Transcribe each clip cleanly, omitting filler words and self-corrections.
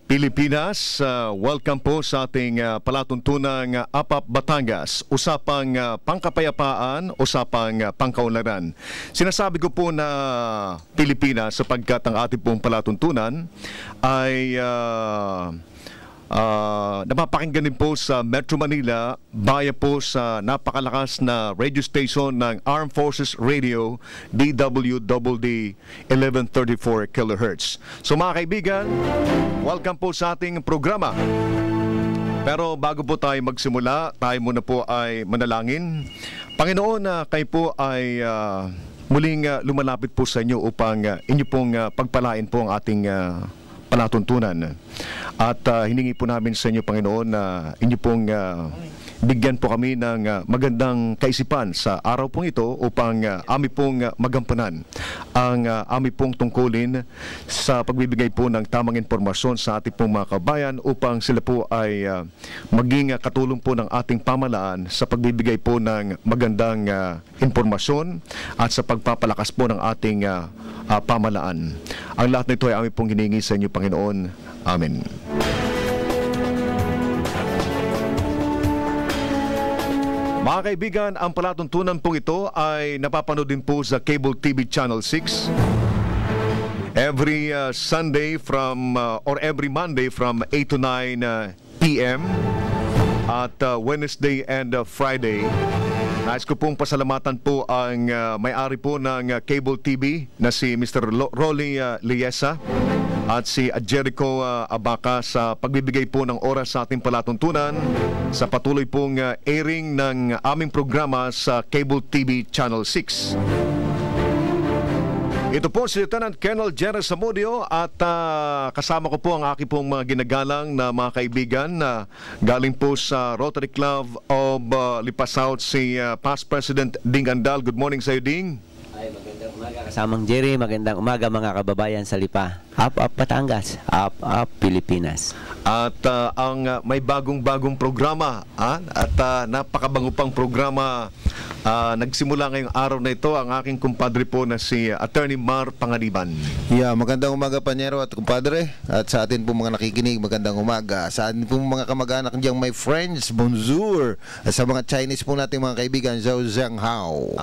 Pilipinas, welcome po sa ating palatuntunang APAP Batangas, usapang pangkapayapaan, usapang pangkaunlaran. Sinasabi ko po na Pilipinas sapagkat ang ating pong palatuntunan ay napapakinggan din po sa Metro Manila, baya po sa napakalakas na radio station ng Armed Forces Radio, DWDD 1134 kHz. So mga kaibigan, welcome po sa ating programa. Pero bago po tayo magsimula, tayo muna po ay manalangin. Panginoon, kayo po ay muling lumalapit po sa inyo upang inyo pong pagpalain po ang ating palatuntunan. At hiningi po namin sa inyo, Panginoon, na inyo pong bigyan po kami ng magandang kaisipan sa araw pong ito upang amin pong magampanan ang amin pong tungkulin sa pagbibigay po ng tamang impormasyon sa ating pong mga kabayan upang sila po ay maging katulong po ng ating pamahalaan sa pagbibigay po ng magandang impormasyon at sa pagpapalakas po ng ating pamahalaan. Ang lahat nito ay amin pong hiningi sa inyo, Panginoon. Amen. Mga kaibigan, ang palatuntunan pong ito ay napapanood din po sa Cable TV Channel 6 every Sunday from or every Monday from 8 to 9 p.m. at Wednesday and Friday. Nais ko pong pasalamatan po ang may-ari po ng Cable TV na si Mr. Rolly Liesa at si Jericho Abaca sa pagbibigay po ng oras sa ating palatuntunan sa patuloy pong airing ng aming programa sa Cable TV Channel 6. Ito po si Lieutenant Colonel Jerry Zamudio at kasama ko po ang aking pong mga ginagalang na mga kaibigan na galing po sa Rotary Club of Lipa South, si Past President Ding Andal. Good morning sa iyo, Ding. Ay, magandang umaga kasamang Jerry, magandang umaga mga kababayan sa Lipa. Up Batangas, up Pilipinas. At ang may bagong programa at napakabango pang programa nagsimula ngayong araw na ito ang aking kumpadre po na si Attorney Mar Panganiban. Yeah, magandang umaga Panyero at kumpadre. At sa atin po mga nakikinig, magandang umaga. Sa atin po mga kamag-anak diyang my friends, bonjour. At sa mga Chinese po natin mga kaibigan, Zhao Zhang Hao.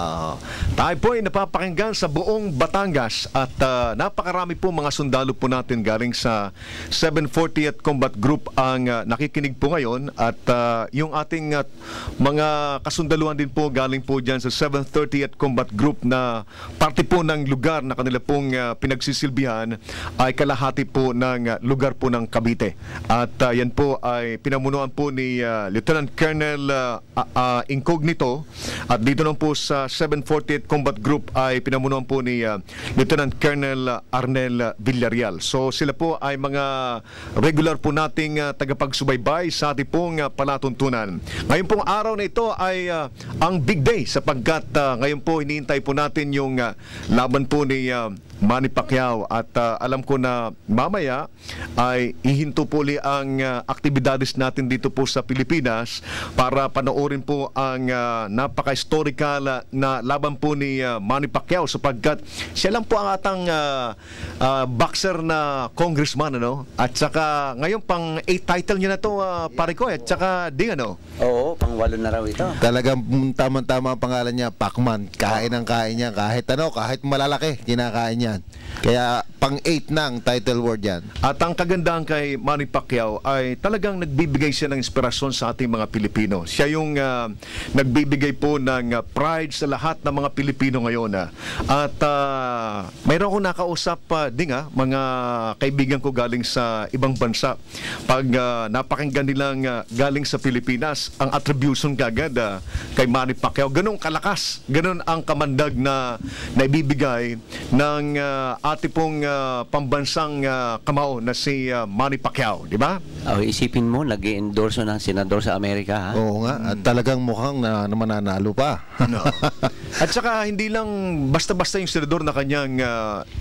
Tayo po ay napapakinggan sa buong Batangas at napakarami po mga sundalo po natin galing sa 740th Combat Group ang nakikinig po ngayon at yung ating mga kasundaluhan din po galing po dyan sa 730th Combat Group na parte po ng lugar na kanila pong pinagsisilbihan ay kalahati po ng lugar po ng Cavite. At yan po ay pinamunuan po ni Lieutenant Colonel Incognito at dito naman po sa 740th Combat Group ay pinamunuan po ni Lieutenant Colonel Arnel Villarreal. So sila po ay mga regular po nating tagapagsubaybay sa ating pong palatuntunan. Ngayon pong araw na ito ay ang big day sapagkat ngayon po hinihintay po natin yung laban po ni Manny Pacquiao at alam ko na mamaya ay ihinto po li ang aktibidades natin dito po sa Pilipinas para panoorin po ang napaka-historical na laban po ni Manny Pacquiao sapagkat siya lang po ang atang boxer na congressman, ano? At saka ngayon pang 8 title niya na to, pare ko, at saka Ding, ano? Oo, pang 8 na raw ito. Talagang tama-tama ang pangalan niya, Pacman. Kain ang kain niya, kahit malalaki, kinakain niya. Kaya pang 8 na ang title word yan. At ang kagandahan kay Manny Pacquiao ay talagang nagbibigay siya ng inspirasyon sa ating mga Pilipino. Siya yung nagbibigay po ng pride sa lahat ng mga Pilipino ngayon. At mayroon akong nakausap Ding, mga kaibigan ko galing sa ibang bansa. Pag napakinggan nilang galing sa Pilipinas, ang attribution kagad kay Manny Pacquiao, ganun kalakas, ganun ang kamandag na naibibigay ng ati pong pambansang kamao na si Manny Pacquiao, di ba? Isipin mo, nag-endorso ng senador sa Amerika, ha? Oo nga, at talagang mukhang na mananalo pa. No. At saka hindi lang basta-basta yung senador na kanyang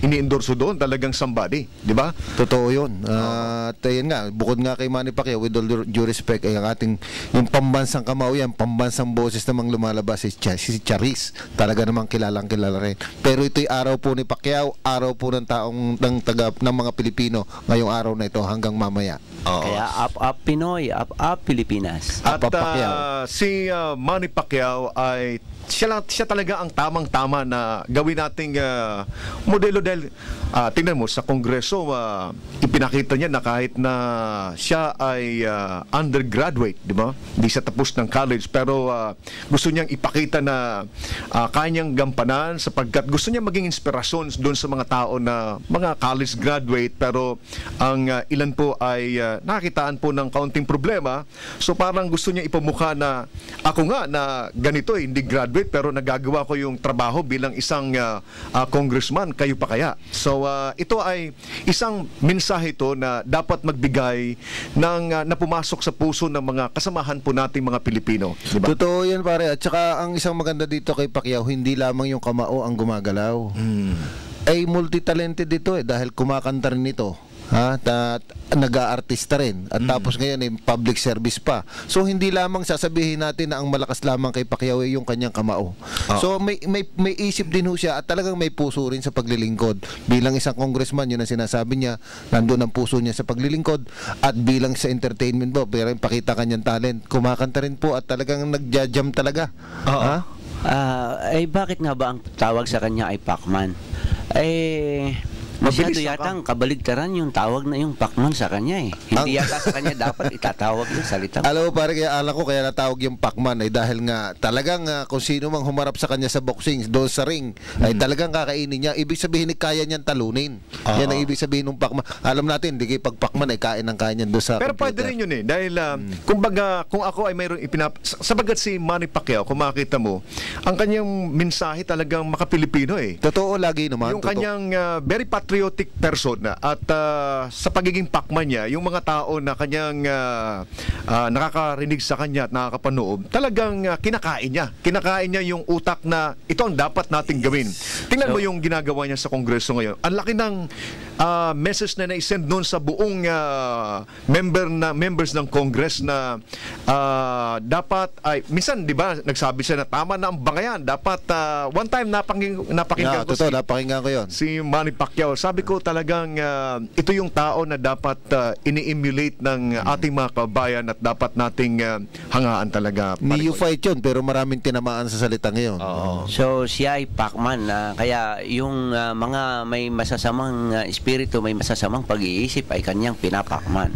ini-endorso doon, talagang somebody, di ba? Totoo yun. At yun nga, bukod nga kay Manny Pacquiao, with all due respect, ay ang ating yung pambansang kamao yan, pambansang boses namang lumalabas si Charis. Talaga namang kilalang kilala rin. Pero ito'y araw po ni Pacquiao araw po ng ng mga Pilipino ngayong araw na ito hanggang mamaya. Kaya up Pinoy, up Pilipinas. At Pacquiao. si Manny Pacquiao ay siya talaga ang tamang-tama na gawin nating modelo dahil tingnan mo sa Kongreso ipinakita niya na kahit na siya ay undergraduate, di ba? Hindi siya tapos ng college pero gusto niyang ipakita na kaya niyang gampanan sapagkat gusto niya maging inspirasyon doon sa mga tao na mga college graduate pero ang ilan po ay nakitaan po ng kaunting problema. So parang gusto niya ipamukha na ako nga na ganito hindi graduate pero nagagawa ko yung trabaho bilang isang congressman, kayo pa kaya? So ito ay isang mensahe ito na dapat magbigay ng na pumasok sa puso ng mga kasamahan po nating mga Pilipino. Diba? Totoo yan pare. At saka ang isang maganda dito kay Pacquiao, hindi lamang yung kamao ang gumagalaw. Ay multi-talented ito dahil kumakanta rin ito. Nag-aartista rin at tapos ngayon ay public service pa. So hindi lamang sasabihin natin na ang malakas lamang kay Pacquiao ay yung kanyang kamao. So may isip din ho siya at talagang may puso rin sa paglilingkod. Bilang isang congressman, yun ang sinasabi niya, nandoon ang puso niya sa paglilingkod at bilang sa entertainment po, pero pakita kanyang talent, kumakanta rin po at talagang nagja-jam talaga. Bakit nga ba ang tawag sa kanya ay Pacman? Masyado yatang kabaligtaran yung tawag na yung Pacman sa kanya Hindi yata sa kanya dapat itatawag yung salita. Alam mo pare, kaya natawag yung Pacman ay dahil nga talagang kung sino mang humarap sa kanya sa boxing, doon sa ring, ay talagang kakainin niya. Ibig sabihin kaya niyang talunin. Yan ang ibig sabihin ng Pacman. Alam natin, hindi kay Pacman ay kain ng kaya niyan doon sa pero pwede rin yun dahil kumbaga kung ako ay mayroong sabagat si Manny Pacquiao, kung makita mo, ang kanyang mensahe talagang makapilipino Totoo lagi naman. Yung kanyang very patriotic person at sa pagiging Pacman niya, yung mga tao na kanyang nakakarinig sa kanya at nakakapanood, talagang kinakain niya yung utak na ito ang dapat nating gawin. Tingnan mo yung ginagawa niya sa Kongreso ngayon. Ang laki ng message na na-send noon sa buong members ng Congress na dapat ay minsan 'di ba nagsabi siya na tama na ang bangayan, dapat one time napakinggan ko napakinggan ko 'yon. Si Manny Pacquiao. Sabi ko talagang ito yung tao na dapat ini-emulate ng ating mga kabayan at dapat nating hangaan talaga. Niyo fight yun pero maraming tinamaan sa salita ngayon. So siya ay Pacman kaya yung mga may masasamang espiritu, may masasamang pag-iisip ay kanyang pinapakman.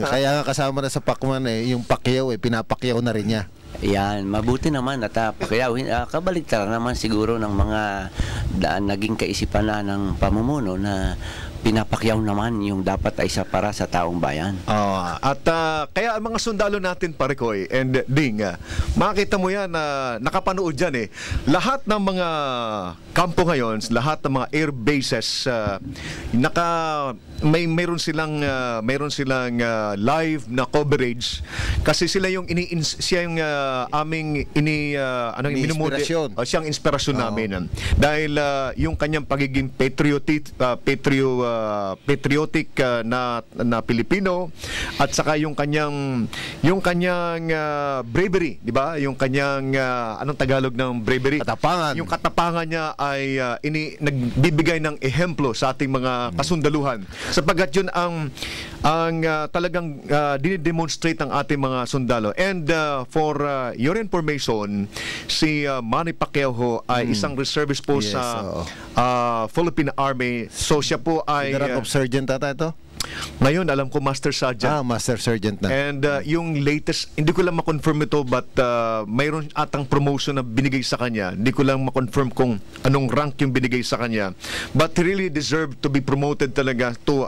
Kaya nga kasama na sa Pacman yung Pacquiao pinapakyaw na rin niya. Yan, mabuti naman at kaya kabaligtaran naman siguro ng mga naging kaisipan na ng pamumuno na pinapakyaw naman yung dapat ay isa para sa taong bayan. At kaya ang mga sundalo natin, Parekoy and Ding, makita mo yan na nakapanood dyan lahat ng mga kampo ngayon, lahat ng mga air bases mayroon silang live na coverage kasi sila yung aming inspirasyon. Siyang inspirasyon namin dahil yung kanyang pagiging patriotic na Pilipino at saka yung kanyang bravery, di ba? Yung kanyang anong Tagalog ng bravery? Katapangan. Yung katapangan niya ay nagbibigay ng ehemplo sa ating mga kasundaluhan. Sapagkat yun ang talagang dinidemonstrate ng ating mga sundalo. And for your information, si Manny Pacquiao ay isang reservist po sa Philippine Army. So siya po ay rank of sergeant ata ito? Ngayon, alam ko Master Sergeant. Master Sergeant na. And yung latest, hindi ko lang ma-confirm ito but mayroon atang promotion na binigay sa kanya. Hindi ko lang ma-confirm kung anong rank yung binigay sa kanya. But he really deserved to be promoted talaga to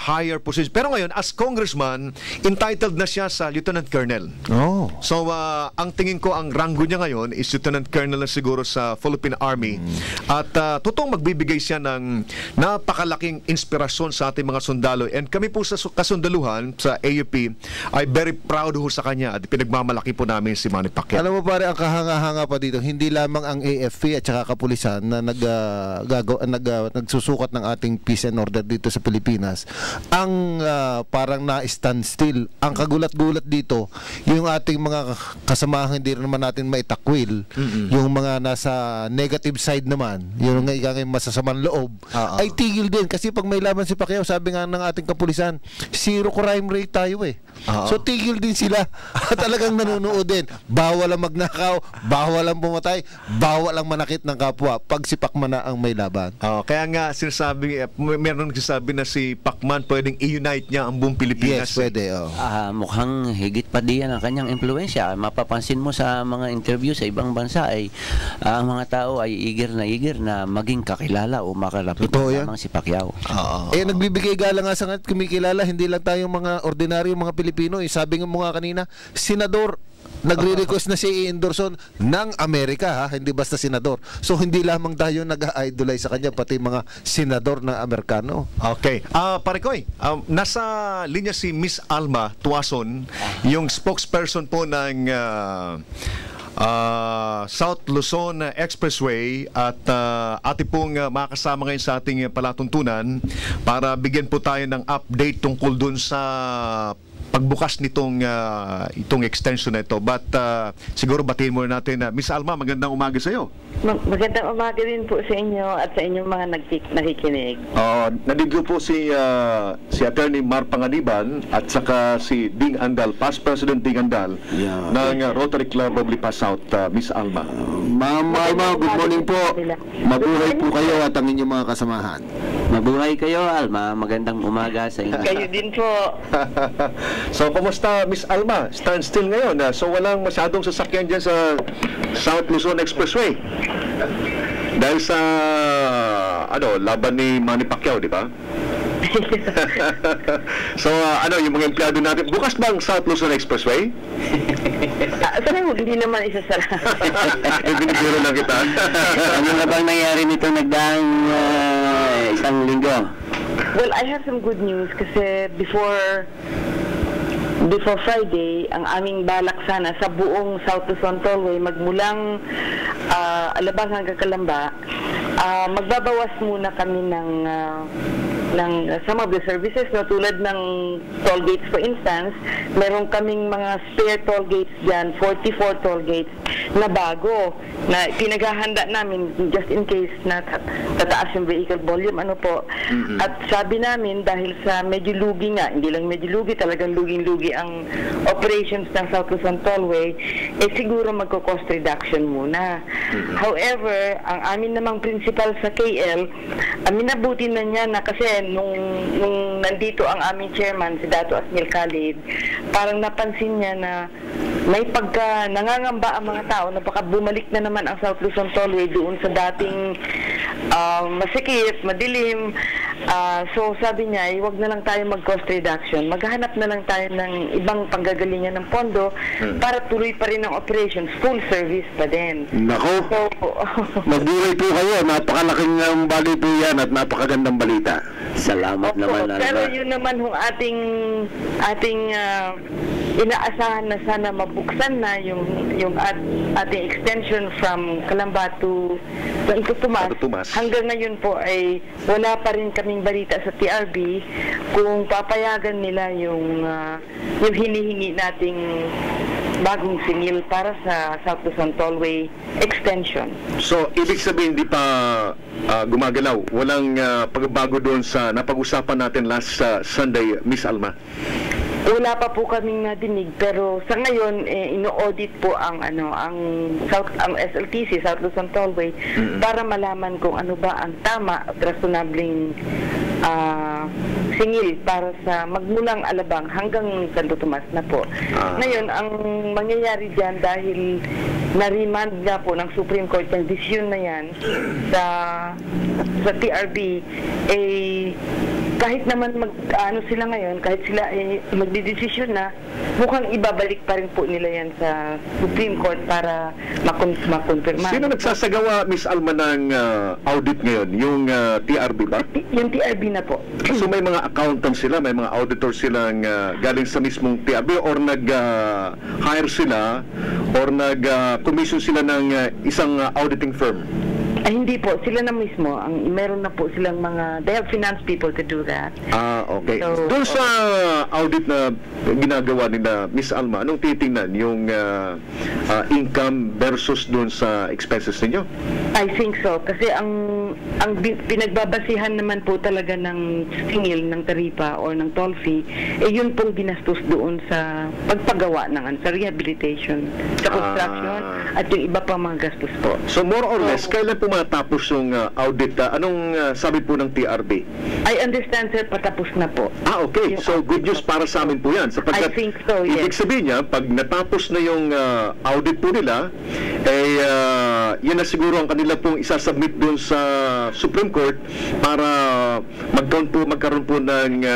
higher position. Pero ngayon, as congressman, entitled na siya sa Lieutenant Colonel. So, ang tingin ko, ang ranggo niya ngayon is Lieutenant Colonel na siguro sa Philippine Army. At totoong magbibigay siya ng napakalaking inspirasyon sa ating mga sundalo sundalo. And kami po sa kasundaluhan sa AUP ay very proud ho sa kanya at pinagmamalaki po namin si Manny Pacquiao. Alam mo pare, ang kahanga-hanga pa dito, hindi lamang ang AFP at saka kapulisan na nagsusukat ng ating peace and order dito sa Pilipinas. Ang parang na-stand still. Ang kagulat-gulat dito, yung ating mga kasamahan hindi rin naman natin maitakwil. Yung mga nasa negative side naman, yung masasamang loob, ay tigil din. Kasi pag may laban si Pacquiao, sabi nga ng ating kapulisan, zero crime rate tayo eh. So tigil din sila at talagang nanonood din. Bawal ang magnakaw, bawal ang pumatay, bawal ang manakit ng kapwa pag si Pacman na ang may laban. Kaya nga sinasabi, meron nagsasabi na si Pacman pwedeng i-unite niya ang buong Pilipinas. Yes, pwede. Mukhang higit pa diyan ang kanyang impluensya. Mapapansin mo sa mga interview sa ibang bansa ay ang mga tao ay eager na maging kakilala o makalapit lamang si Pacquiao. Nagbibigay gala nga sa kumikilala, hindi lang tayong mga ordinaryong mga Pilipino. Sabi nga mo nga kanina, senador, nagre-request na si i-endorson ng Amerika, hindi basta senador. So hindi lamang tayo nag-idolize sa kanya, pati mga senador na Amerikano. Okay. Parikoy, nasa linya si Miss Alma Tuason, yung spokesperson po ng South Luzon Expressway at ati pong makasama ngayon sa ating palatuntunan para bigyan po tayo ng update tungkol dun sa pagbukas nitong itong extension na ito. But siguro batiin muna natin Miss Alma, magandang umaga sa iyo. Magandang umaga din po sa inyo at sa inyong mga nakikinig. Nandito po si Attorney Mar Panganiban at saka si Ding Andal, past President Ding Andal ng Rotary Club of Lipa South. Miss Alma. Ma'am Alma, good morning po. Mabuhay po kayo at ang inyong mga kasamahan. Mabuhay kayo, Alma. Magandang umaga sa inyo. Kayo din po. So, kumusta Miss Alma? Stand still ngayon. So, walang masyadong sasakyan dyan sa South Luzon Expressway. Dahil sa laban ni Manny Pacquiao, di ba? So, yung mga empleyado natin, bukas ba ang South Luzon Expressway? Hindi naman isasara. Binibiro lang kita. Ano na bang nangyari nito nagdaang isang linggo? Well, I have some good news kasi before Friday, ang aming balak sana sa buong South Luzon Tollway, magmulang Alabang hanggang Calamba, magbabawas muna kami ng some of the services, no, tulad ng toll gates for instance. Meron kaming mga spare toll gates dyan, 44 toll gates na bago, na pinaghahanda namin just in case na tataas yung vehicle volume, At sabi namin, dahil sa medyo lugi nga, hindi lang medyo lugi, talagang luging-lugi ang operations ng South Luzon Tollway, siguro magko-cost reduction muna. However, ang amin namang principal sa KL, minabuti na niya na kasi nung nandito ang aming chairman, si Dato Asmil Khalid, parang napansin niya na may pagka nangangamba ang mga tao na baka bumalik na naman ang South Luzon Tollway doon sa dating masikip, madilim. So sabi niya, wag na lang tayo mag-cost reduction. Maghanap na lang tayo ng ibang panggagalingan ng pondo para tuloy pa rin ang operations, full service pa din. Nako, so, mabuhay po kayo. Napakalaking bagay po yan at napakagandang balita. Salamat naman. Pero yun naman yung ating inaasahan na sana mabuksan na yung ating extension from Calamba to Tomas. Hanggang ngayon po ay wala pa rin kaming balita sa TRB kung papayagan nila yung hinihingi nating bagong singil para sa South Luzon Tollway extension. So, ibig sabihin hindi pa gumagalaw? Walang pagbabago doon sa napag-usapan natin last Sunday, Miss Alma? Wala pa po kaming nadinig, pero sa ngayon ino-audit po ang SLTC, South Luzon Tollway, para malaman kung ano ba ang tama at reasonabling singil para sa magmulang Alabang hanggang Santo Tomas na po. Ngayon, ang mangyayari dyan dahil na-remand nga po ng Supreme Court yung decision na yan sa TRB, kahit naman ano sila ngayon, kahit sila ay magdidesisyon na, mukhang ibabalik pa rin po nila yan sa Supreme Court para makonfirma. Sino nagsasagawa, Miss Alma, ng audit ngayon? Yung TRB ba? Yung TRB na po. So may mga accountants sila, may mga auditors silang galing sa mismong TRB, or nag-hire sila or nag-commission sila ng isang auditing firm? Ay, hindi po. Sila na mismo. Meron na po silang mga, they have finance people to do that. Okay. So, doon sa audit na ginagawa nila, Miss Alma, anong titingnan? Yung income versus doon sa expenses ninyo? I think so. Kasi ang pinagbabasihan naman po talaga ng singil, ng taripa or ng toll fee, yun pong ginastos doon sa pagpagawa ng sa rehabilitation, sa construction, at yung iba pang mga gastos po. So more or less, kailan po matapos yung audit? Anong sabi po ng TRB? I understand, sir, patapos na po. Okay. Yung So good news para sa amin po yan. Sapagkat I think so, yes. ibig sabihin niya, pag natapos na yung audit po nila, yun na siguro ang kanila pong isasubmit doon sa Supreme Court para magkaroon po ng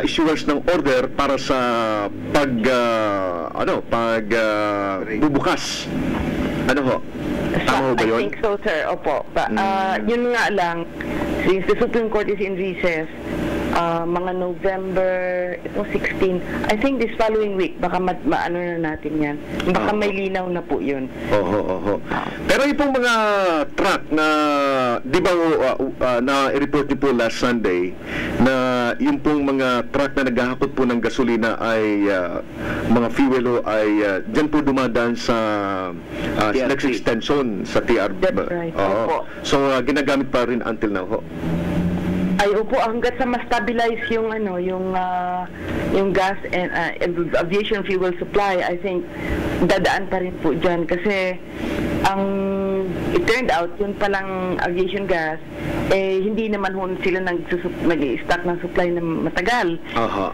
issuance ng order para sa bubukas. Ano ho? Tama ho ba yun? I think so, sir. Opo. Yun nga lang, since the Supreme Court is in recess, mga November 16, I think this following week, baka maano na natin yan. Baka may linaw na po yun. Oho. Pero yung pong mga truck na, di ba na i-report niyo po last Sunday, na yung pong mga truck na naghahakot po ng gasolina ay mga fuel ay dyan po dumadaan sa next extension sa TRB. That's right. Opo. So ginagamit pa rin until now ho? Ay, opo, hanggat sa ma-stabilize yung gas and aviation fuel supply, I think dadaan pa rin po dyan kasi it turned out yun palang aviation gas hindi naman sila nag-stock ng supply na matagal.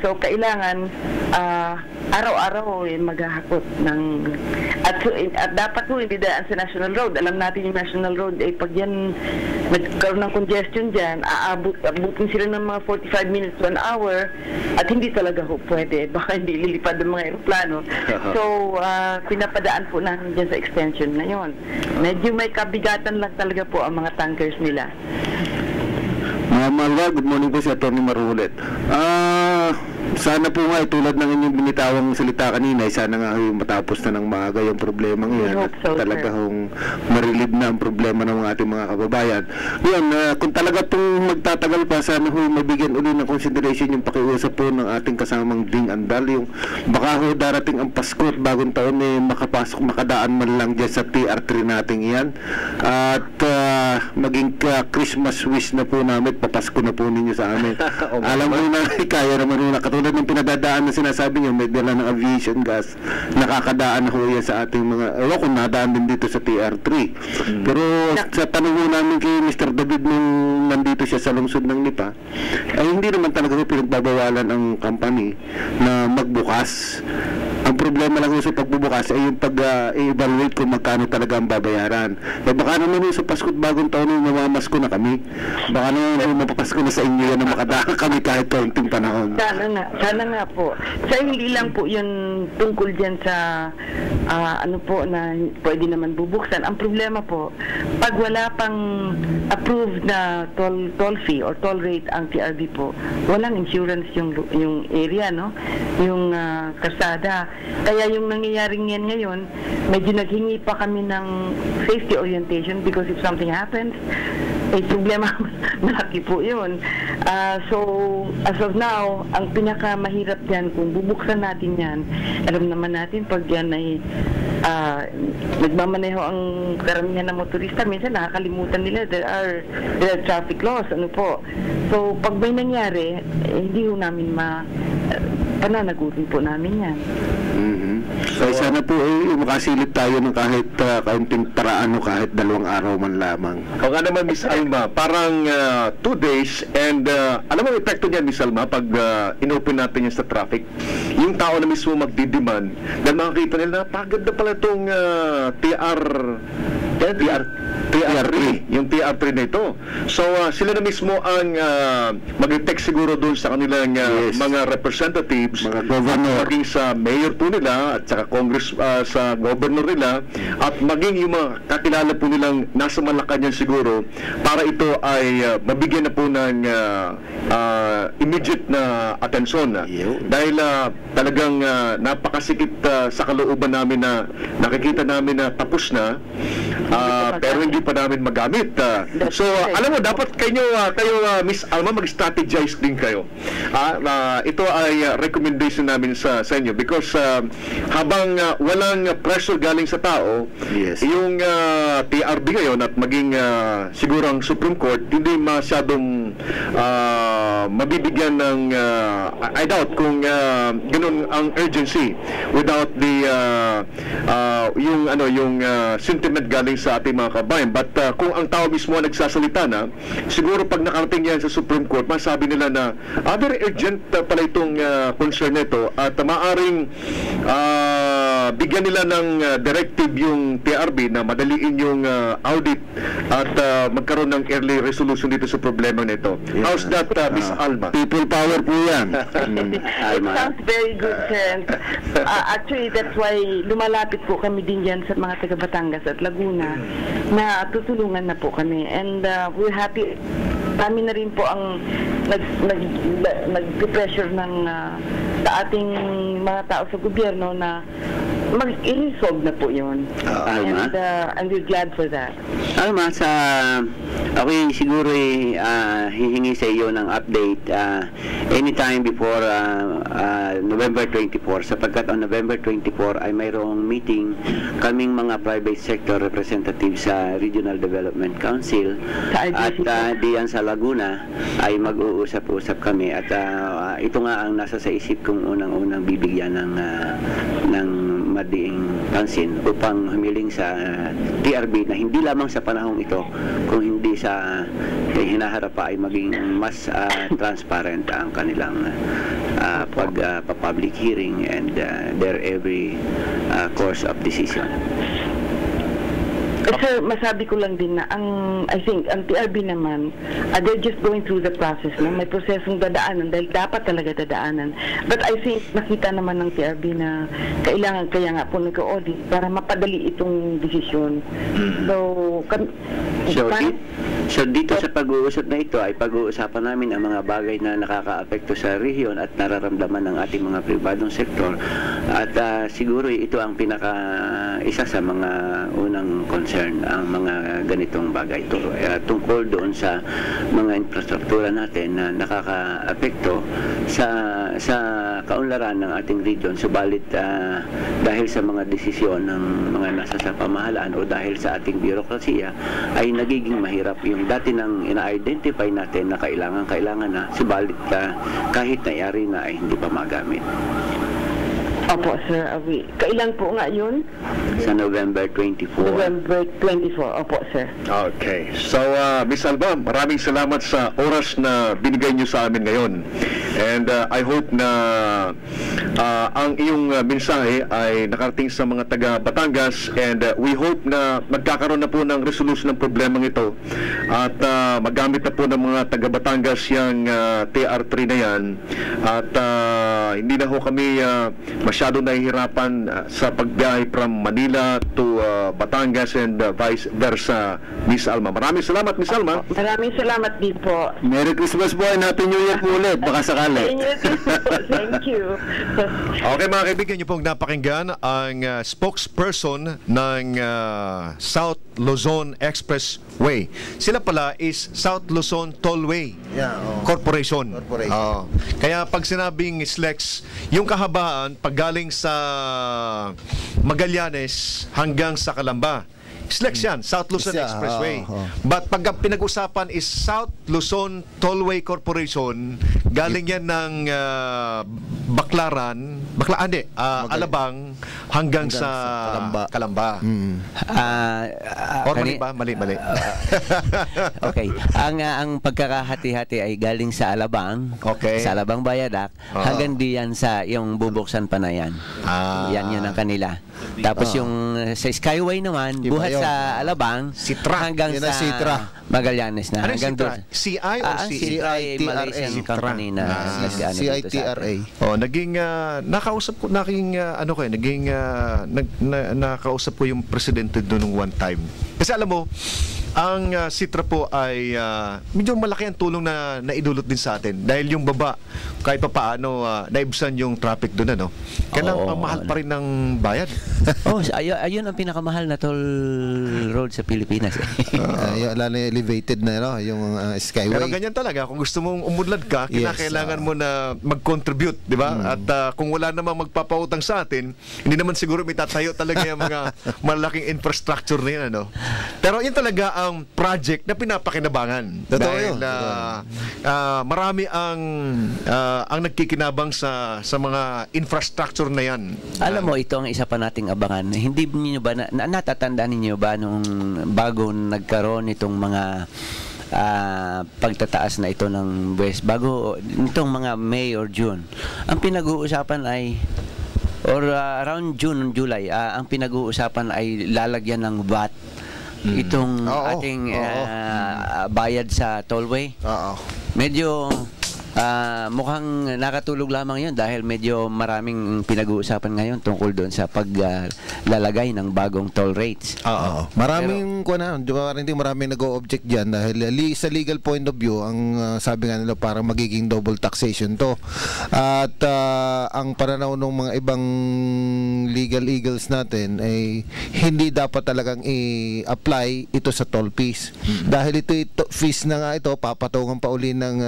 So kailangan araw-araw maghahakot ng at dapat po hindi daan sa National Road. Alam natin yung National Road pag yan nagkaroon ng congestion dyan, abutin sila ng mga 45 minutes to an hour at hindi talaga pwede. Baka hindi lilipad ng mga aeroplano. So pinapadaan po natin dyan sa extension na yun. Medyo may kabigatan lang talaga po ang mga tankers nila. Ma'am Alva, good morning po si Atty. Marulet. Sana po nga tulad ng inyong binitawang salita kanina, sana nga matapos na ng maaga yung problema ngayon at talaga marilib na ang problema ng ating mga kababayan. Yun, kung talaga pong magtatagal pa, sana mabigyan uli ng consideration yung pakiusap po ng ating kasamang Ding Andal, yung baka darating ang Pasko at bagong taon makadaan man lang dyan sa TR3 natin yan at maging Christmas wish na po namin, papasko na po ninyo sa amin. Alam mo na, kaya naman nung katulad ng pinadadaan na sinasabi niyo, may dala ng aviation gas, nakakadaan na ho yan sa ating mga, kung nadaan din dito sa TR3. Pero sa tanong mo namin kay Mr. David nung nandito siya sa lungsod ng Lipa, ay hindi naman talaga pinagbabawalan ang company na magbukas. Ang problema lang sa pagbubukas ay yung pag-evaluate kung magkano talaga ang babayaran. Baka naman sa Pasko at bagong taon namamasko na kami. Baka naman mapapasko na sa inyo yan na makadaan kami kahit kaunting panahon. Sana nga po. Sa hindi lang po yun tungkol dyan sa na pwede naman bubuksan. Ang problema po, pag wala pang approved na toll fee or toll rate ang TRB po, walang insurance yung area, no? Yung kasada. Kaya yung nangyayari ngayon, medyo naghingi pa kami ng safety orientation because if something happens, problema malaki po yun. So, as of now, ang pinakamahirap dyan, kung bubuksan natin yan, alam naman natin pag yan ay nagmamaneho ang karamihan ng motorista, minsan nakakalimutan nila there are traffic laws, ano po. So, pag may nangyari, hindi ho namin pananagutin po namin yan. So, sana po makasilip tayo ng kahit kaunting paraan o kahit 2 araw man lamang. O nga naman, Miss Alma, parang 2 days and alam mo, epekto niyan, Miss Alma, pag inopen natin yan sa traffic, yung tao na mismo magdidemand, dahil makakita nila, pagod na pala itong TR3, yung TR3 na ito. So sila na mismo ang mag-text siguro doon sa kanilang mga representatives, mga governor, maging sa mayor po nila at saka Congress, sa governor nila, at maging yung mga kakilala po nilang nasa Malacanang siguro, para ito ay mabigyan na po ng immediate na atensyon. Dahil talagang napakasikip sa kalooban namin na nakikita namin na tapos na, pero hindi pa namin magamit. So alam mo, dapat kayo Miss Alma, mag-strategize din kayo. Ito ay recommendation namin sa inyo, because habang walang pressure galing sa tao, yung TRB ngayon at maging siguro ang Supreme Court, hindi masyadong mabibigyan ng I doubt kung ganun ang urgency without the yung sentiment galing sa ating mga kabayan. But kung ang tao mismo nagsasalita na, siguro pag nakarating yan sa Supreme Court, masabi nila na very urgent pala itong concern nito, at maaring bigyan nila ng directive yung TRB na madaliin yung audit at magkaroon ng early resolution dito sa problema nito. How's that, Miss Alma? People power po yan. It sounds very good, sir. Actually, that's why lumalapit po kami din yan sa mga taga Batangas at Laguna, na tutulungan na po kami. And we're happy. Kami na rin po ang nag-pressure sa ating mga tao sa gobyerno na mag-resolve na po yun. And we're glad for that. Alma, okay, siguro hihingi sa iyo ng update anytime before November 24, sapagkat on November 24 ay mayroong meeting kaming mga private sector representatives sa Regional Development Council, at diyan sa Laguna ay mag-uusap-usap kami, at ito nga ang nasa sa isip kong unang-unang bibigyan ng madiing pansin upang humiling sa TRB na hindi lamang sa panahong ito, kung hindi sa hinaharap pa, ay maging mas transparent ang kanilang pag-public hearing and their every course of decision. Sir, masabi ko lang din na I think ang TRB naman, they're just going through the process na may prosesong dadaanan, dahil dapat talaga dadaanan. But I think nakita naman ng TRB na kailangan, kaya nga po nag-audit para mapadali itong desisyon. So dito sa pag-uusap na ito ay pag-uusapan namin ang mga bagay na nakakaapekto sa rehiyon at nararamdaman ng ating mga pribadong sektor, at siguro ito ang isa sa mga unang concern, ang mga ganitong bagay tungkol doon sa mga infrastruktura natin na nakakaapekto sa kaunlaran ng ating region. Subalit dahil sa mga desisyon ng mga nasa sa pamahalaan o dahil sa ating bürokrasiya, ay nagiging mahirap yung dati nang ina-identify natin na kailangan na, subalit kahit nayari na ay hindi pa magamit. Opo, Sir Awi. Kailan po nga yun? Sa November 24. November 24. Opo, Sir. Okay. So, Miss Alba, maraming salamat sa oras na binigay niyo sa amin ngayon. And I hope na ang iyong mensahe ay nakarating sa mga taga Batangas, and we hope na magkakaroon na po ng resolution ng problemang ito, at magamit na po ng mga taga Batangas yung TR3 na yan, at hindi na ho kami masyado nahihirapan sa pagbiyahe from Manila to Batangas and vice versa, Miss Alma. Maraming salamat, Miss Alma. Maraming salamat din po. Merry Christmas po and Happy New Year po ulit, baka sakali. Thank you. Okay, mga kaibigan, niyo pong napakinggan ang spokesperson ng South Luzon Expressway. Sila pala is South Luzon Tollway Corporation. Kaya pag sinabing SLEX, yung kahabaan pag galing sa Magallanes hanggang sa Calamba, SLEX yan, South Luzon Expressway. But pag pinag-usapan is South Luzon Tollway Corporation, galing yan ng Alabang hanggang sa Calamba. Or mali ba? Mali. Okay. Ang pagkakahati-hati ay galing sa Alabang, sa Alabang Bayadak, hanggang diyan sa yung bubuksan pa na yan. Yan ang kanila. Tapos yung sa Skyway naman, Iba buhat yun. sa Alabang, Sitra. hanggang Yun sa ang Sitra. Magallanes na. Ano yung Hanggang Sitra? doon. CI o Ang CE? Sitra ay Malaysian Sitra. company na nag-ano dito sa atin. CITRA. Oh, naging nakausap ko nakausap ko yung presidente doon nung one time. Kasi alam mo, ang Sitra po ay medyo malaki ang tulong na naidulot din sa atin dahil yung baba kahit pa paano naibsan yung traffic doon ano. Kaya Oo, ang mahal pa rin ng bayad. ayun ang pinakamahal na toll road sa Pilipinas. Lalo na elevated na, no? Yung Skyway. Pero ganyan talaga, kung gusto mong umudlad ka, kinakailangan mo na mag-contribute, di ba? At kung wala namang magpapautang sa atin, hindi naman siguro may tatayo talaga yung mga malaking infrastructure na yan, ano? Pero yun talaga ang project na pinapakinabangan. Totoo Dahil yun. marami ang nagkikinabang sa mga infrastructure na yan. Alam mo, ito ang isa pa nating abangan. Hindi niyo ba natatandaan niyo ba nung bago nagkaroon itong mga pagtataas na ito ng West, bago nitong mga May or June, ang pinag-uusapan ay around June, July, ang pinag-uusapan ay lalagyan ng VAT itong Oo, ating oo. bayad sa tollway. Oo. Medyo mukhang nakatulog lamang yun dahil medyo maraming pinag-uusapan ngayon tungkol doon sa paglalagay ng bagong toll rates. Oo. Maraming maraming nag-o-object diyan dahil sa legal point of view ang sabi nga nila parang magiging double taxation to. At ang pananaw ng mga ibang legal eagles natin ay hindi dapat talagang i-apply ito sa toll fees. Dahil ito fees na nga ito papatungan pa uli ng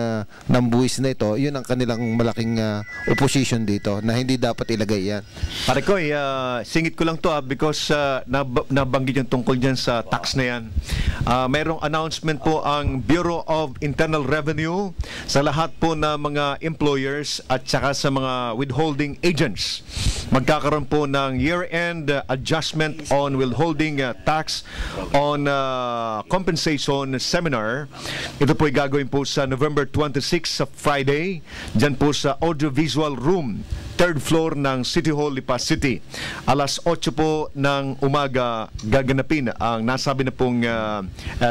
buwis na ito, yun ang kanilang malaking opposition dito na hindi dapat ilagay yan. Pare ko, singit ko lang to because nabanggit yung tungkol dyan sa tax na yan. Mayroong announcement po ang Bureau of Internal Revenue sa lahat po na mga employers at saka sa mga withholding agents. Magkakaroon po ng year-end adjustment on withholding tax on compensation seminar. Ito po ay gagawin po sa November 26 sa Friday, dyan po sa Audiovisual Room, 3rd floor ng City Hall, Lipa City. Alas 8 po ng umaga gaganapin ang nasabi na pong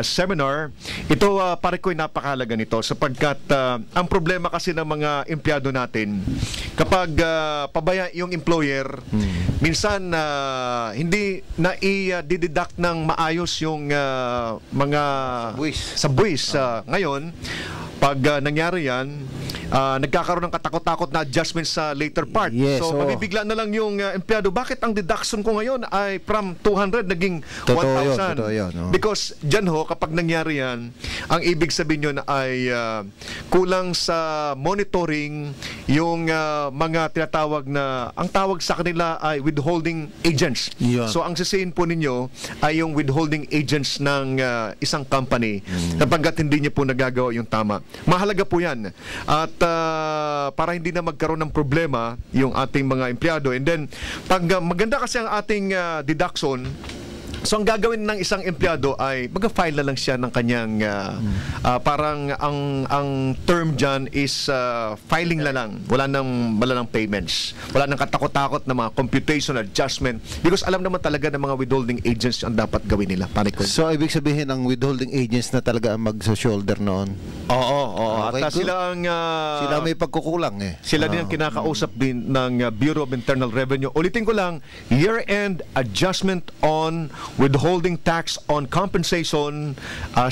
seminar. Ito, pare ko, napakahalaga nito sapagkat ang problema kasi ng mga empleyado natin, kapag pabaya yung employer, minsan hindi na i-deduct ng maayos yung mga sa buwis. Ngayon, pag nangyari yan, nagkakaroon ng katakot-takot na adjustment sa later part. Yes, so, mabibigla na lang yung empleyado. Bakit ang deduction ko ngayon ay from 200 naging 1,000? Totoo yun, no? Because dyan ho, kapag nangyari yan, ang ibig sabihin yun ay kulang sa monitoring yung mga tinatawag na, ang tawag sa kanila ay withholding agents. Yun. So, ang sisihin po ninyo ay yung withholding agents ng isang company kapag hindi niyo po nagagawa yung tama. Mahalaga po yan. At para hindi na magkaroon ng problema yung ating mga empleyado. And then, pag maganda kasi ang ating deduction, so ang gagawin ng isang empleyado ay mag-file na lang siya ng kanyang parang ang term dyan is filing na lang. Wala nang payments. Wala nang katakot-takot na mga computation, adjustment. Because alam naman talaga ng mga withholding agents ang dapat gawin nila. So, ibig sabihin ang withholding agents na talaga ang mag-shoulder noon. Oo. Okay, At sila ang sila may pagkukulang Sila din ang kinakausap din ng Bureau of Internal Revenue. Ulitin ko lang, year-end adjustment on withholding tax on compensation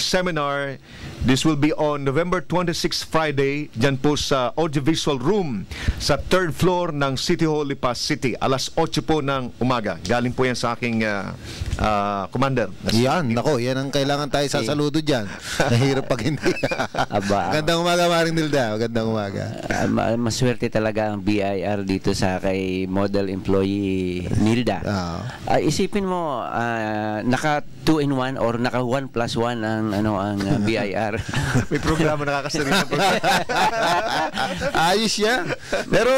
seminar. This will be on November 26, Friday, dyan po sa Audiovisual Room sa 3rd floor ng City Hall, Lipa City. Alas 8 po ng umaga. Galing po yan sa aking commander. Yan, yan ang kailangan tayo sasaludo dyan. Nahirap pag hindi. Aba. Magandang umaga, Maring Nilda. Magandang umaga. Maswerte talaga ang BIR dito sa kay model employee Nilda. Isipin mo, 2-in-1 or naka 1+1 ang BIR. May programa nakakasarili na programa. Ayos yan. Pero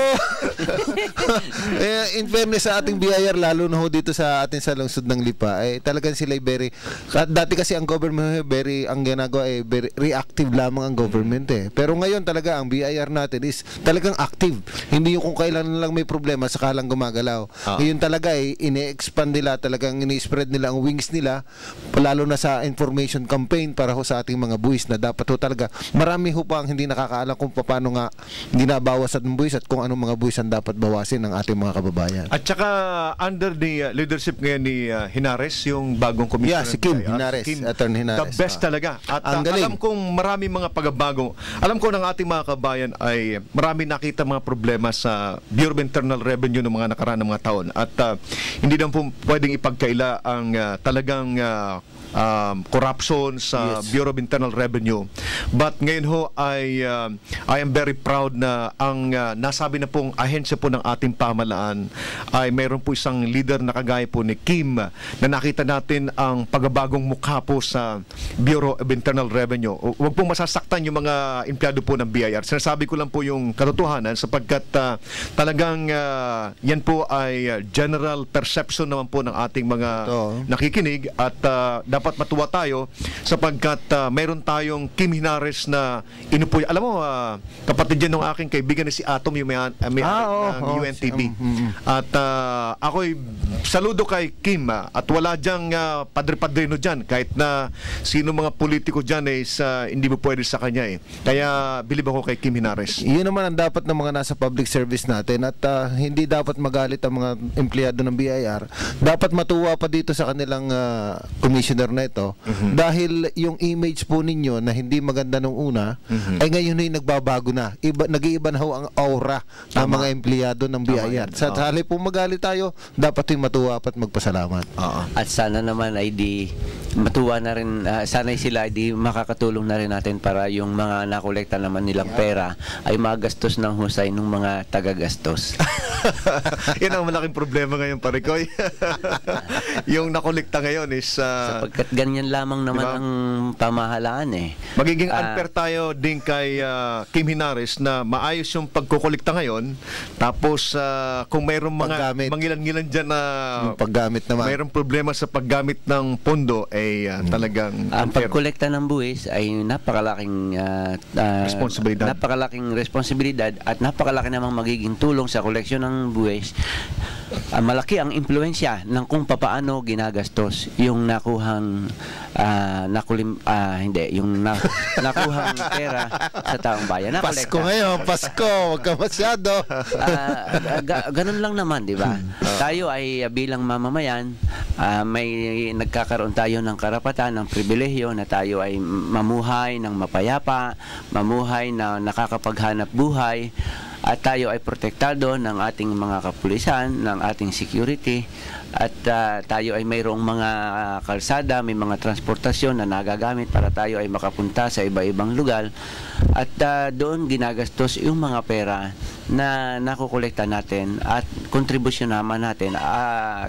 in fairness sa ating BIR, lalo na ho dito sa atin sa lungsod ng Lipa, talagang sila very, dati kasi ang government ang ginagawa very reactive lamang ang government Pero ngayon talaga ang BIR natin is talagang active. Hindi yung kung kailan lang may problema saka lang gumagalaw. Ngayon talaga ine-expand nila, talagang ini-spread nila ang wings nila, lalo na sa information campaign para ho sa ating mga buwis na dapat ho talaga, marami ho pa ang hindi nakakaalam kung paano nga ginabawas ang buwis at kung anong mga buwis ang dapat bawasin ng ating mga kababayan. At saka under the leadership ngayon ni Hinares, yung bagong commissioner. Si Kim Hinares, Attorney Hinares. The best talaga. At alam kong marami mga pagbabago. Alam ko ng ating mga kabayan ay marami nakita mga problema sa Bureau of Internal Revenue ng mga nakaraan ng mga taon. At hindi naman po pwedeng ipagkaila ang talagang corruption sa Bureau of Internal Revenue. But ngayon ho I am very proud na ang nasabi na pong ahensya po ng ating pamahalaan ay mayroon po isang leader na kagaya po ni Kim na nakita natin ang pagbabagong mukha po sa Bureau of Internal Revenue. Huwag pong masasaktan yung mga empleyado po ng BIR. Sinasabi ko lang po yung katotohanan sapagkat talagang yan po ay general perception naman po ng ating mga nakikinig at dapat matuwa tayo sapagkat mayroon tayong Kim Hinares na inupoy. Alam mo, kapatid yan ng aking kaibigan ni si Atom yung may UNTV. At ako'y saludo kay Kim at wala dyang padre-padrino dyan kahit na sino mga politiko dyan hindi mo pwede sa kanya Kaya bilib ako kay Kim Hinares. Yun naman ang dapat ng mga nasa public service natin at hindi dapat magalit ang mga empleyado ng BIR. Dapat matuwa pa dito sa kanilang commissioner na ito dahil yung image po ninyo na hindi maganda nung una ay ngayon ay nagbabago na. Nag-iiba na ho ang aura ng mga empleyado ng BIR. Sa halip po magalit tayo, dapat yung matuwa at magpasalamat. At sana naman ay di matuwa na rin, sana sila ay di makakatulong na rin natin para yung mga nakolekta naman nilang pera ay magastos ng husay ng mga tagagastos. Yan ang malaking problema ngayon, Parikoy. Yung nakolekta ngayon is sapagkat ganyan lamang naman ang pamahalaan Magiging unfair tayo din kay Kim Hinares na maayos yung pagkukolekta ngayon tapos kung mayroong mga mangilan-ngilan dyan na paggamit naman, mayroong problema sa paggamit ng pondo talagang ang pagkolekta ng buwis ay napakalaking responsibilidad at napakalaki namang magiging tulong sa koleksyon ng buwis. Malaki ang impluensya ng kung papaano ginagastos yung nakuhang nakuhang pera sa taong bayan. Pasko ngayon, Pasko, wag ka masyado. Ganun lang naman, di ba? Tayo ay bilang mamamayan, may nagkakaroon tayo ng karapatan, ng pribilehyo na tayo ay mamuhay ng mapayapa, mamuhay na nakakapaghanap buhay, at tayo ay protektado ng ating mga kapulisan, ng ating security, at tayo ay mayroong mga kalsada, may mga transportasyon na nagagamit para tayo ay makapunta sa iba-ibang lugar, at doon ginagastos yung mga pera na nakukolekta natin at kontribusyon naman natin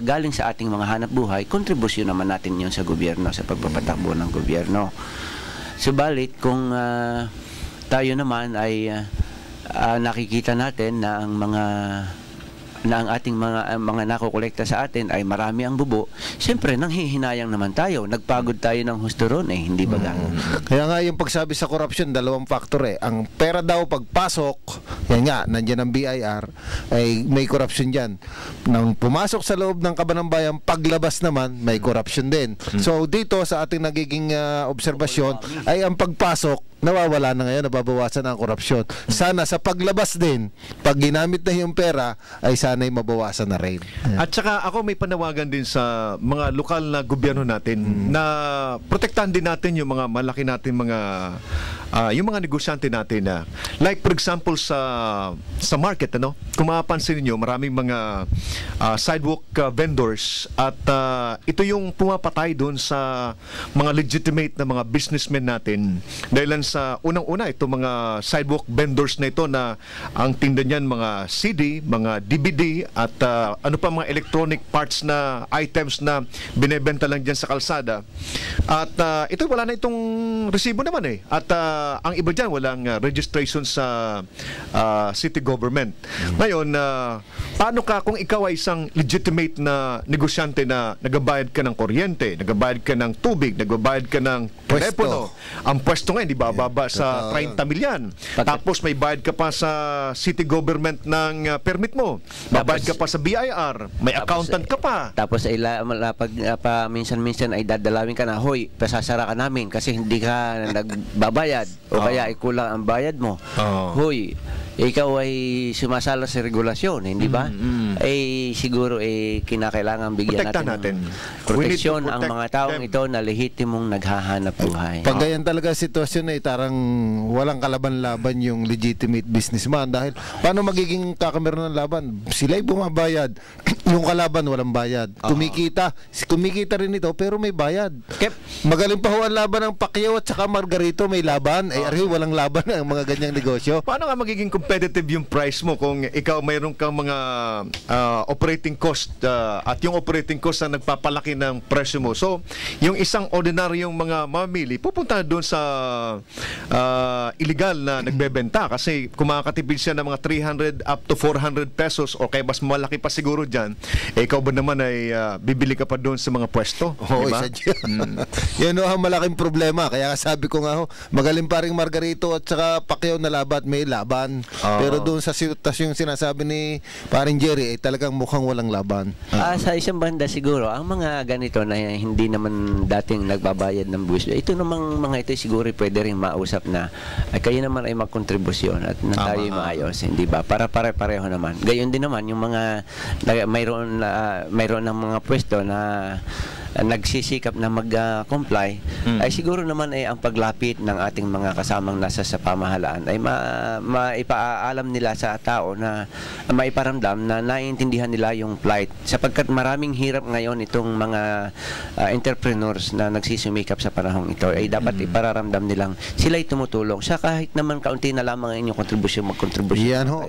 galing sa ating mga hanap buhay, kontribusyon naman natin yun sa gobyerno, sa pagpapatakbo ng gobyerno. Subalit kung tayo naman ay nakikita natin na ang ating mga nakokolekta sa atin ay marami ang bubo, siyempre nanghihinayang naman tayo, nagpagod tayo ng husto ron hindi ba Kaya nga yung pagsabi sa corruption, dalawang factor ang pera daw pagpasok, yan nga, nandiyan ang BIR, ay may corruption dyan. Nang pumasok sa loob ng Kabanang Bayan, paglabas naman, may corruption din. So dito sa ating nagiging obserbasyon, ay ang pagpasok, nawawala na ngayon, nababawasan ang korupsyon. Sana sa paglabas din, pag ginamit na yung pera, ay sana'y mabawasan na rin. At saka ako may panawagan din sa mga lokal na gobyerno natin na protektahan din natin yung mga malaki natin mga yung mga negosyante natin na like for example sa market, ano, kung mapapansin niyo maraming mga sidewalk vendors at ito yung pumapatay doon sa mga legitimate na mga businessmen natin dahil sa unang-una ito mga sidewalk vendors na ito na ang tinda niyan mga CD, mga DVD at ano pa mga electronic parts na items na binebenta lang diyan sa kalsada. At ito wala na itong resibo naman eh. At ang iba diyan walang registration sa city government. Ngayon, paano ka kung ikaw ay isang legitimate na negosyante na nagabayad ka ng kuryente, nagabayad ka ng tubig, nagabayad ka ng telepono. Ang pwesto ngayon, di ba, baba sa 30 milyan. Tapos may bayad ka pa sa city government ng permit mo. Babayad ka pa sa BIR. May accountant ka pa. Tapos pag minsan-minsan ay dadalawin ka na, hoy, pasasara ka namin kasi hindi ka nagbabayad o kaya ay kulang ang bayad mo. Hoy, ikaw ay sumasala sa regulasyon, hindi ba? Eh siguro kinakailangan bigyan natin proteksyon ang mga taong ito na lehitimong naghahanap buhay. Pag ganyan talaga sitwasyon na tarang walang kalaban-laban yung legitimate businessman dahil paano magiging kakameron ng laban? Sila'y bumabayad, yung kalaban walang bayad. Kumikita rin ito pero may bayad. Magaling pa ho ang laban ng Pacquiao at saka Margarito, may laban. Walang laban ang mga ganyang negosyo. Paano nga magiging competitive yung price mo kung ikaw mayroon kang mga operating cost at yung operating cost na nagpapalaki ng presyo mo. So, yung isang ordinaryong mga mamili pupunta doon sa illegal na nagbebenta kasi kumakatipid siya ng mga 300 up to 400 pesos o kaya mas malaki pa siguro dyan. Ikaw ba naman ay bibili ka pa doon sa mga pwesto? Diba? Yan ang malaking problema. Kaya sabi ko nga magaling pa rin Margarito at saka Pacquiao na laban, may laban. Pero doon sa sitwasyon sinasabi ni paring Jerry talagang mukhang walang laban. Sa isang banda siguro ang mga ganito na hindi naman dating nagbabayad ng buwis, ito namang mga ito siguro pwede rin mausap na kayo naman ay magkontribusyon at na tayo maayos, hindi ba? Para pare-pareho naman. Gayon din naman yung mga mayroon ng mga pwesto na nagsisikap na mag-comply ay siguro naman ang paglapit ng ating mga kasamang nasa sa pamahalaan ay maipaalam nila sa tao na maiparamdam na naiintindihan nila yung plight sapagkat maraming hirap ngayon itong mga entrepreneurs na nagsisimikap sa panahong ito ay dapat ipararamdam nilang sila'y tumutulong sa kahit naman kaunti na lamang ang inyong kontribusyon magkontribusyon. Yan ho.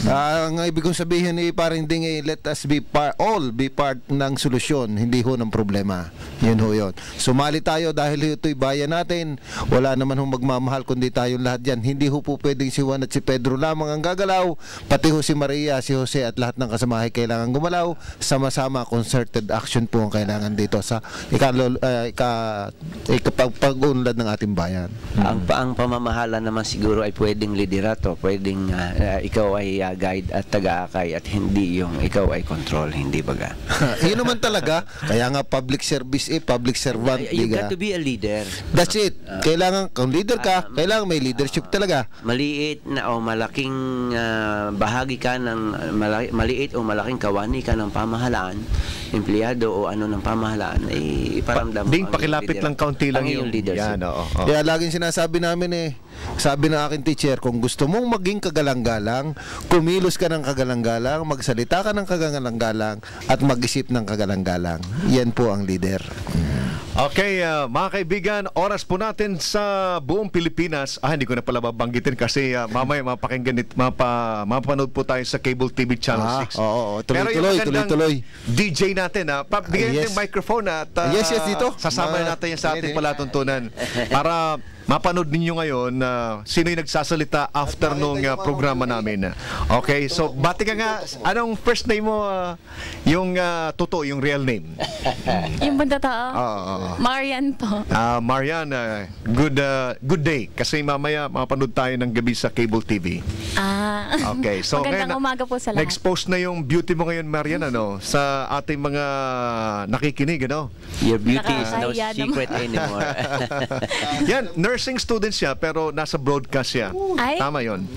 Ang ibig kong sabihin ni paring Ding let us be all be part ng solusyon, hindi ho ng problema. Yun ho yun. Sumali tayo dahil ito'y bayan natin. Wala naman hong magmamahal kundi tayong lahat dyan. Hindi ho po pwedeng si Juan at si Pedro lamang ang gagalaw. Pati ho si Maria, si Jose at lahat ng kasamahay kailangan gumalaw. Sama-sama concerted action po ang kailangan dito sa ikapag-unlad ng ating bayan. Ang pamamahala naman siguro ay pwedeng liderato, pwedeng ikaw ay guide at taga-akay at hindi yung ikaw ay control, hindi baga. Yun naman talaga. Kaya nga public service public servant. You got to be a leader. That's it. Kailangan, kung leader ka, kailangan may leadership talaga. Maliit na o malaking bahagi ka ng maliit o malaking kawani ka ng pamahalaan, empleyado o ano ng pamahalaan, iparamdam mo. Ding pakilapit lang kaunti lang yung leadership. Kaya laging sinasabi namin sabi ng aking teacher, kung gusto mong maging kagalang-galang, kumilos ka ng kagalang-galang, magsalita ka ng kagalang-galang, at mag-isip ng kagalang-galang. Yan po ang leader. Okay, mga kaibigan, oras po natin sa buong Pilipinas. Hindi ko na pala babanggitin kasi mamaya mapakinggan mapanood po tayo sa Cable TV Channel 6. Oo, tuloy-tuloy. DJ natin, bigyan natin yung microphone at yes, dito. Sasama natin yan sa ating palatuntunan para mapanood ninyo ngayon sino yung nagsasalita after nung programa namin. Okay, so bati ka nga. Anong first name mo? Yung totoo, yung real name? Yung totoo? Marian po. Marian, good day. Kasi mamaya mapanood tayo ng gabi sa Cable TV. Okay, so magandang umaga po sa lahat. Na-expose na yung beauty mo ngayon, Marian, sa ating mga nakikinig, ano? Your beauty is no secret anymore. Yan, nurse nursing student siya, pero nasa broadcast siya. Ay? Tama yon.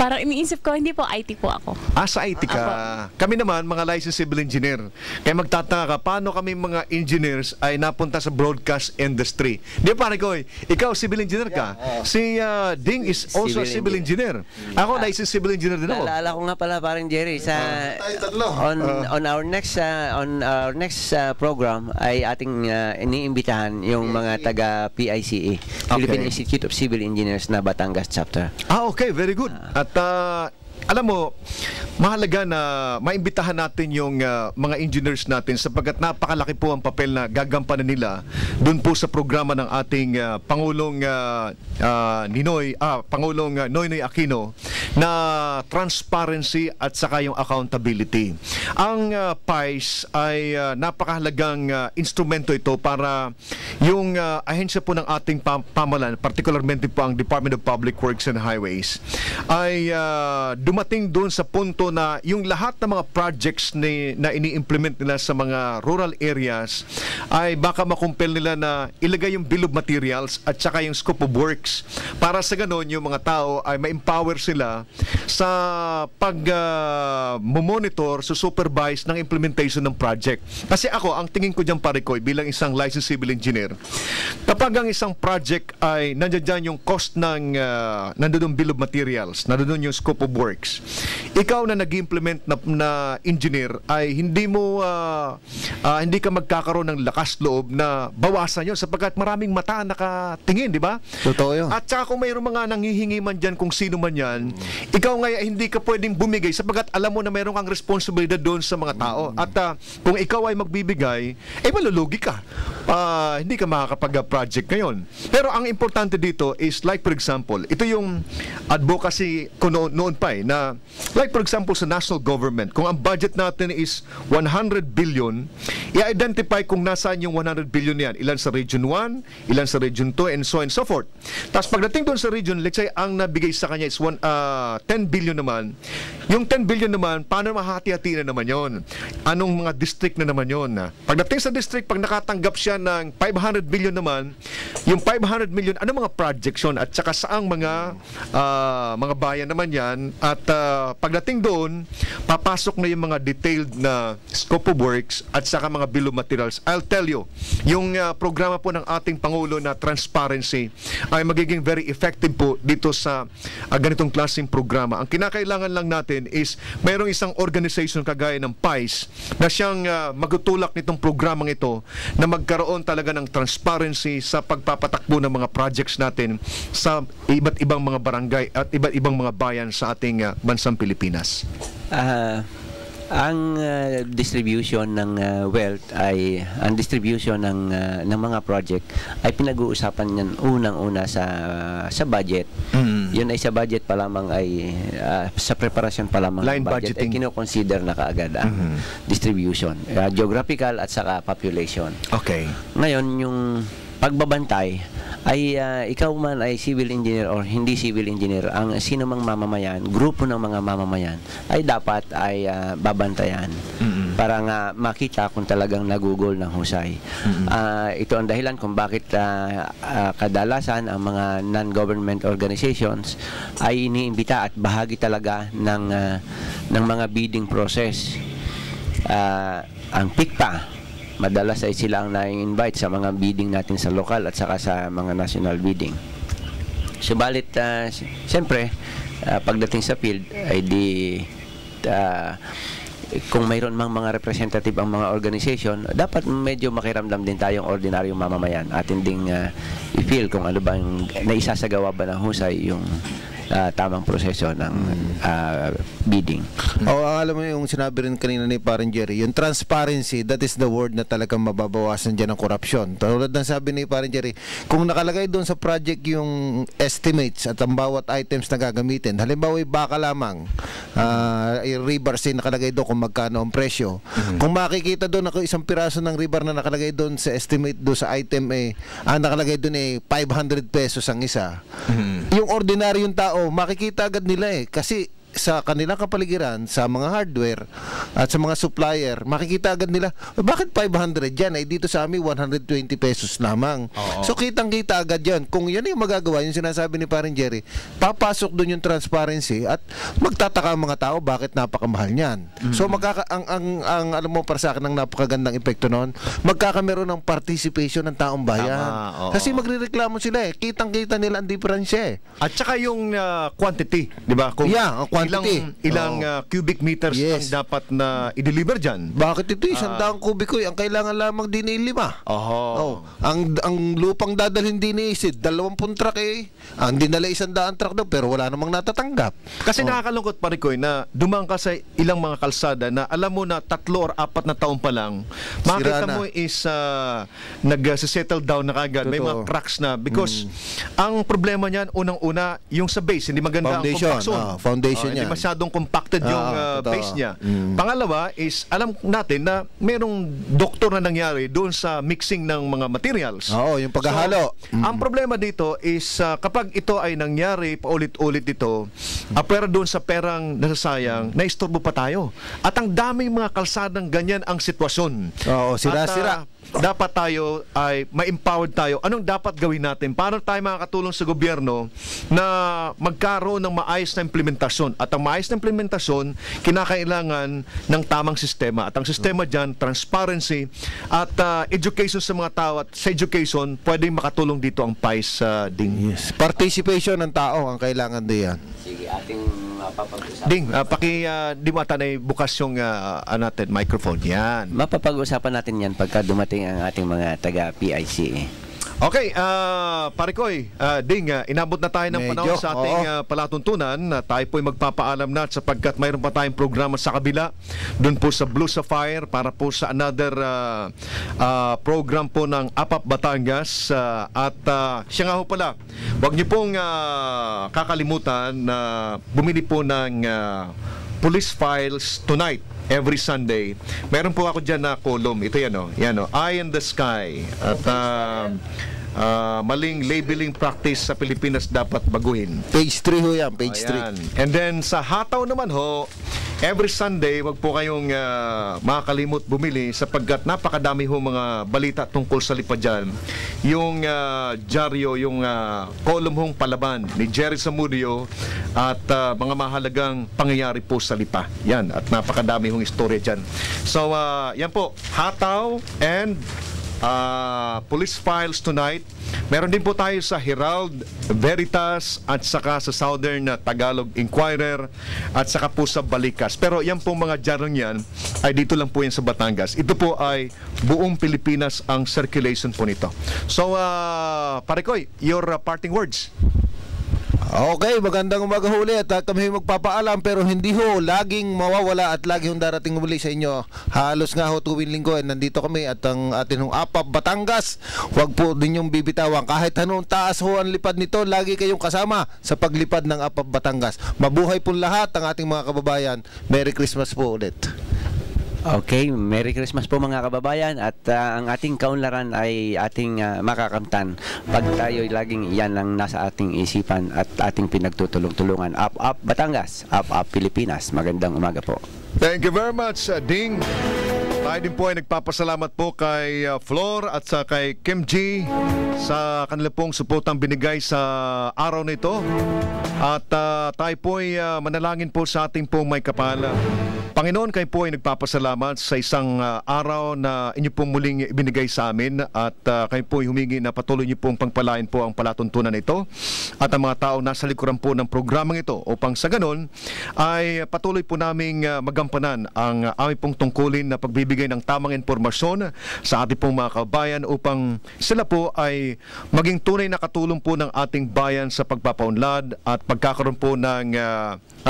Parang iniisip ko, hindi po, IT po ako. Sa IT ka. Kami naman, mga licensed civil engineer. Kaya magtataka ka, paano kami mga engineers ay napunta sa broadcast industry? Di ba, pare ko, ikaw civil engineer ka. Si Ding is also Civil civil engineer. Ako, licensed civil engineer din ako. Naalala ko nga pala parang Jerry sa on our next program ay ating iniimbitahan yung mga taga PICE, Philippine Institute of Civil Engineers na Batangas chapter. Okay, very good. At alam mo, mahalaga na maimbitahan natin yung mga engineers natin sapagkat napakalaki po ang papel na gagampanan nila doon po sa programa ng ating Pangulong Pangulong Noynoy Aquino na transparency at saka yung accountability. Ang PICE ay napakahalagang instrumento ito para yung ahensya po ng ating pamahalaan, particularmente po ang Department of Public Works and Highways, ay dumating doon sa punto na yung lahat ng mga projects na ini-implement nila sa mga rural areas ay baka makumpel nila na ilagay yung bill of materials at saka yung scope of works para sa ganon yung mga tao ay ma-empower sila sa pag-monitor, supervise ng implementation ng project. Kasi ako, ang tingin ko dyan pare ko bilang isang licensed civil engineer, kapag ang isang project ay nandiyan yung cost ng nandoon bill of materials, nandoon yung scope of works, ikaw na nag-implement na engineer ay hindi ka magkakaroon ng lakas loob na bawasan yun sapagkat maraming mata nakatingin, di ba? Totoo yun. At saka kung mayroong mga nanghihingi man dyan kung sino man yan, ikaw ngayon hindi ka pwedeng bumigay sapagkat alam mo na mayroong kang responsibilidad doon sa mga tao. At kung ikaw ay magbibigay, malulugi ka. Hindi ka makakapag-project ngayon. Pero ang importante dito is like for example, ito yung advocacy ko noon pa na like for example sa national government, kung ang budget natin is 100 billion, i-identify kung nasaan yung 100 billion yan. Ilan sa Region 1, ilan sa Region 2, and so on and so forth. Tapos pagdating doon sa region, let's say ang nabigay sa kanya is 10 billion naman. Yung 10 billion naman, paano mahati-hati na naman yon? Anong mga district na naman yon? Pagdating sa district, pag nakatanggap siya ng 500 billion naman, yung 500 million, ano mga projects yun? At saka saang mga bayan naman yan? At pagdating doon, papasok na yung mga detailed na scope of works at saka mga bill of materials. I'll tell you, yung programa po ng ating Pangulo na transparency ay magiging very effective po dito sa ganitong klaseng programa. Ang kinakailangan lang natin is mayroong isang organization kagaya ng PICE na siyang magtutulak nitong programang ito na magkaroon talaga ng transparency sa pagpapatakbo ng mga projects natin sa iba't ibang mga barangay at iba't ibang mga bayan sa ating bansang Pilipinas. Ang distribution ng wealth ay ang distribution ng mga project ay pinag-uusapan niyan unang-una sa budget. Yun ay sa budget pa lamang ay sa preparasyon pa lamang line ng budget budgeting. ay kino-consider na kaagad ang distribution, geographical at saka population. Okay. Ngayon yung pagbabantay ay ikaw man ay civil engineer or hindi civil engineer, ang sino mang mamamayan, grupo ng mga mamamayan ay dapat ay babantayan para nga makita kung talagang nagugol ng husay. Ito ang dahilan kung bakit kadalasan ang mga non-government organizations ay iniimbita at bahagi talaga ng mga bidding process. Ang PICPA, madalas ay sila ang na-invite sa mga bidding natin sa lokal at saka sa mga national bidding. Subalit, siyempre, pagdating sa field, ay kung mayroon mang mga representative ang mga organization, dapat medyo makiramdam din tayong ordinaryong mamamayan. Atin ding i-feel kung ano ba yung naisasagawa ba ng husay yung tamang proseso ng bidding. Alam mo yung sinabi rin kanina ni Parang Jerry, yung transparency, that is the word na talagang mababawasan dyan ng korupsyon. Tulad ng sabi ni Parang Jerry, kung nakalagay doon sa project yung estimates at ang bawat items na gagamitin, halimbawa baka lamang rebar sin nakalagay doon kung magkano ang presyo. Kung makikita doon ako isang piraso ng rebar na nakalagay doon sa estimate doon sa item nakalagay doon 500 pesos ang isa. Yung ordinaryong tao makikita agad nila kasi sa kanilang kapaligiran, sa mga hardware, at sa mga supplier, makikita agad nila, bakit 500 yan? Ay dito sa amin 120 pesos lamang. So kitang-kita agad yan. Kung yan yung magagawa, yung sinasabi ni Paring Jerry, papasok doon yung transparency at magtataka ang mga tao bakit napakamahal niyan. So ang alam mo para sa akin ang napakagandang epekto noon, magkakameron ng participation ng taong bayan. Kasi magrereklamo sila eh. Kitang-kita nila ang diferensya eh. At saka yung quantity, di ba? Kung ang quantity. Ilang cubic meters ang dapat na i-deliver dyan. Bakit ito? 100 kubiko ang kailangan lamang din ay 5. Ang lupang dadalhin din ni Sid, 20 truck eh. Ang dinala 100 truck daw pero wala namang natatanggap. Kasi nakakalungkot pa rin na dumang ka sa ilang mga kalsada na alam mo na 3 or 4 na taon pa lang, makita mo is nag-settle down na kagad. May mga cracks na because ang problema niyan unang-una yung sa base, hindi maganda ang compaction. Foundation niya. Hindi masyadong compacted yung base niya. Pangalawa is alam natin na merong doktor na nangyari doon sa mixing ng mga materials. Yung paghahalo. So, ang problema dito is kapag ito ay nangyari paulit-ulit dito, pero doon sa perang nasasayang, naistorbo pa tayo. At ang daming mga kalsadang ganyan ang sitwasyon. Sira-sira. Dapat tayo ay ma-empowered tayo. Anong dapat gawin natin? Paano tayo makakatulong sa gobyerno na magkaroon ng maayos na implementasyon? At ang maayos na implementasyon, kinakailangan ng tamang sistema. At ang sistema dyan, transparency at education sa mga tao. At sa education, pwedeng makatulong dito ang PICE Ding. Yes. Participation ng tao ang kailangan diyan. Sige, ating mapapag-usapan. Ding, di mo atanay bukas yung natin, microphone. Yan. Mapapag-usapan natin yan pagka dumating ang ating mga taga-PIC. Okay, Parikoy, Ding, inabot na tayo ng panahon sa ating palatuntunan. Tayo po'y magpapaalam na sapagkat mayroon pa tayong programa sa kabila doon po sa Blue Sapphire para po sa another program po ng APAP Batangas. At siya nga ho pala, huwag niyo pong kakalimutan na bumili po ng police files tonight. Every Sunday. Meron po ako dyan na column. Ito yan o. Eye in the Sky. At maling labeling practice sa Pilipinas dapat baguhin. Page 3 ho yan. Page 3. And then sa hataw naman ho, every Sunday, wag po kayong makakalimot bumili sapagkat napakadami ho mga balita tungkol sa lipa dyan. Yung dyaryo, yung column hong palaban ni Jerry Zamudio at mga mahalagang pangyayari po sa lipa. Yan, at napakadami hong istorya dyan. So, yan po, hataw and police files tonight. Meron din po tayo sa Herald, Veritas at saka sa Southern Tagalog Inquirer at saka po sa Balikas. Pero yan po mga dyarong yan ay dito lang po yan sa Batangas. Ito po ay buong Pilipinas ang circulation po nito. So, Parikoy, your parting words. Okay, magandang umaga huli at kami magpapaalam pero hindi ho laging mawawala at lagi hong darating muli sa inyo. Halos nga ho tuwing linggo nandito kami at ang atin hong APAP Batangas. Huwag po ninyong bibitawan kahit anong taas ho ang lipad nito, lagi kayong kasama sa paglipad ng APAP Batangas. Mabuhay po lahat ang ating mga kababayan. Merry Christmas po ulit. Okay, Merry Christmas po mga kababayan at ang ating kaunlaran ay ating makakamtan pag tayo laging yan lang nasa ating isipan at ating pinagtutulong-tulungan. Up, up Batangas, up, up Pilipinas. Magandang umaga po. Thank you very much, Ding. Tayo din po ay nagpapasalamat po kay Flor at sa kay Kim G sa kanila pong supportang binigay sa araw na ito. At tayo po ay manalangin po sa ating pong may kapala. Panginoon, kayo po ay nagpapasalamat sa isang araw na inyo pong muling ibinigay sa amin at kayo po ay humingi na patuloy niyo pong pangpalain po ang palatuntunan ito at ang mga tao nasa likuran po ng programang ito upang sa ganon ay patuloy po naming magampanan ang aming pong tungkulin na pagbibigay ng tamang informasyon sa ating pong mga kabayan upang sila po ay maging tunay na katulong po ng ating bayan sa pagpapaunlad at pagkakaroon po ng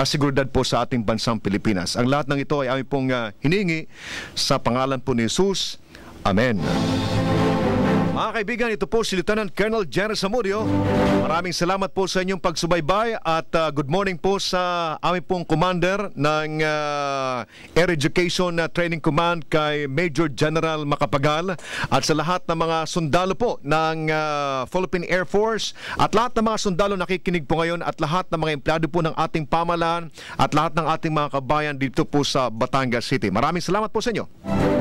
seguridad po sa ating bansang Pilipinas. Ang lahat ng ito ay aming pong hiningi sa pangalan po ni Jesus. Amen. Mga Mga kaibigan, ito po si Lieutenant Colonel Jerry Zamudio. Maraming salamat po sa inyong pagsubaybay at good morning po sa aming pong commander ng Air Education Training Command kay Major General Macapagal at sa lahat ng mga sundalo po ng Philippine Air Force at lahat ng mga sundalo nakikinig po ngayon at lahat ng mga empleyado po ng ating pamahalaan at lahat ng ating mga kabayan dito po sa Batangas City. Maraming salamat po sa inyo.